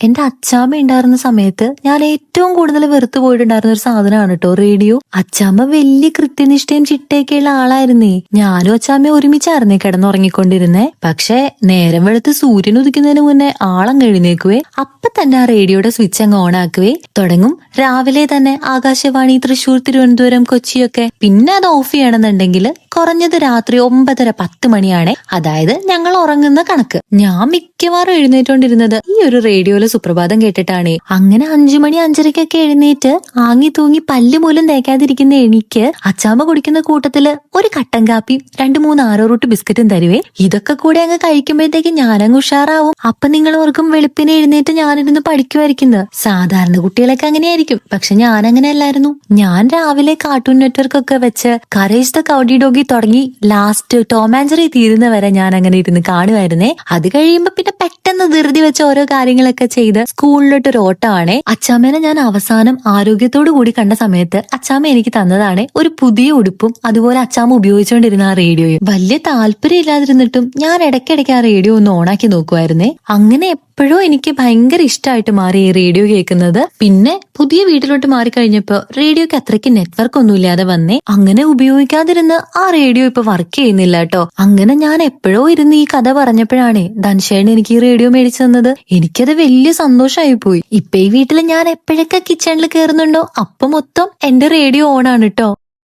എന്റെ അച്ചാമ്മ ഉണ്ടായിരുന്ന സമയത്ത് ഞാൻ ഏറ്റവും കൂടുതൽ വെറുത്തു പോയിട്ടുണ്ടായിരുന്ന ഒരു സാധനമാണ് കേട്ടോ റേഡിയോ. അച്ചാമ്മ വലിയ കൃത്യനിഷ്ഠയും ചിട്ടയൊക്കെയുള്ള ആളായിരുന്നേ. ഞാനും അച്ചാമ്മ ഒരുമിച്ചായിരുന്നേ കിടന്നുറങ്ങിക്കൊണ്ടിരുന്നേ. പക്ഷെ നേരം വെളുത്ത് സൂര്യൻ ഉദിക്കുന്നതിന് മുന്നേ ആളങ്ങ് എഴുന്നേക്കുവേ. അപ്പൊ തന്നെ ആ റേഡിയോയുടെ സ്വിച്ച് അങ്ങ് ഓൺ ആക്കുവേ. തുടങ്ങും രാവിലെ തന്നെ ആകാശവാണി തൃശൂർ, തിരുവനന്തപുരം, കൊച്ചിയൊക്കെ. പിന്നെ അത് ഓഫ് ചെയ്യണമെന്നുണ്ടെങ്കിൽ കുറഞ്ഞത് രാത്രി 9:30-10 മണിയാണേ. അതായത് ഞങ്ങൾ ഉറങ്ങുന്ന കണക്ക്. ഞാൻ മിക്കവാറും എഴുന്നേറ്റോണ്ടിരുന്നത് ഈ ഒരു റേഡിയോയിലെ സുപ്രഭാതം കേട്ടിട്ടാണ്. അങ്ങനെ 5 മണി 5:30 എഴുന്നേറ്റ് ആങ്ങി തൂങ്ങി പല്ല് പോലും തേക്കാതിരിക്കുന്ന എനിക്ക് അച്ചാമ്മ കുടിക്കുന്ന കൂട്ടത്തില് ഒരു കട്ടൻ കാപ്പിയും 2-3 ആരോറൂട്ട് ബിസ്ക്കറ്റും തരുവേ. ഇതൊക്കെ കൂടെ അങ്ങ് കഴിക്കുമ്പോഴത്തേക്ക് ഞാനങ്ങ് ഉഷാറാവും. അപ്പൊ നിങ്ങൾ ഓർക്കും വെളുപ്പിനെ എഴുന്നേറ്റ് ഞാനിരുന്ന് പഠിക്കുമായിരിക്കുന്നത്. സാധാരണ കുട്ടികളൊക്കെ അങ്ങനെയായിരിക്കും. പക്ഷെ ഞാൻ അങ്ങനെ അല്ലായിരുന്നു. ഞാൻ രാവിലെ കാർട്ടൂൺ നെറ്റ്വർക്ക് ഒക്കെ വെച്ച് കറേജ് ദ കൗഡി ഡോഗി തുടങ്ങി ലാസ്റ്റ് ടോം ആൻഡ് ജെറി തീരുന്ന വരെ ഞാൻ അങ്ങനെ ഇരുന്ന് കാണുമായിരുന്നേ. അത് കഴിയുമ്പോ പിന്നെ പെട്ടെന്ന് ധൃതി വെച്ച ഓരോ കാര്യങ്ങളൊക്കെ ചെയ്ത് സ്കൂളിലോട്ടൊരു ഓട്ടമാണേ. അച്ചാമ്മേനെ ഞാൻ അവസാനം ആരോഗ്യത്തോടു കൂടി കണ്ട സമയത്ത് അച്ചാമ്മ എനിക്ക് തന്നതാണ് ഒരു പുതിയ ഉടുപ്പും അതുപോലെ അച്ചാമ്മ ഉപയോഗിച്ചുകൊണ്ടിരുന്ന ആ റേഡിയോയും. വലിയ താല്പര്യം ഇല്ലാതിരുന്നിട്ടും ഞാൻ ഇടയ്ക്കിടയ്ക്ക് ആ റേഡിയോ ഒന്ന് ഓണാക്കി നോക്കുമായിരുന്നേ. അങ്ങനെ എപ്പോഴും എനിക്ക് ഭയങ്കര ഇഷ്ടമായിട്ട് മാറി ഈ റേഡിയോ കേൾക്കുന്നത്. പിന്നെ പുതിയ വീട്ടിലോട്ട് മാറിക്കഴിഞ്ഞപ്പോ റേഡിയോക്ക് അത്രയ്ക്ക് നെറ്റ്വർക്ക് ഒന്നും ഇല്ലാതെ വന്നേ. അങ്ങനെ ഉപയോഗിക്കാതിരുന്ന് ആ റേഡിയോ ഇപ്പൊ വർക്ക് ചെയ്യുന്നില്ല കേട്ടോ. അങ്ങനെ ഞാൻ എപ്പോഴോ ഇരുന്ന് ഈ കഥ പറഞ്ഞപ്പോഴാണ് ധൻഷേണ് എനിക്ക് ഈ റേഡിയോ മേടിച്ചു തന്നത്. എനിക്കത് വലിയ സന്തോഷമായി പോയി. ഇപ്പൊ ഈ വീട്ടിൽ ഞാൻ എപ്പോഴൊക്കെ കിച്ചണിൽ കയറുന്നുണ്ടോ അപ്പം മൊത്തം എന്റെ റേഡിയോ ഓൺ ആണ് കേട്ടോ.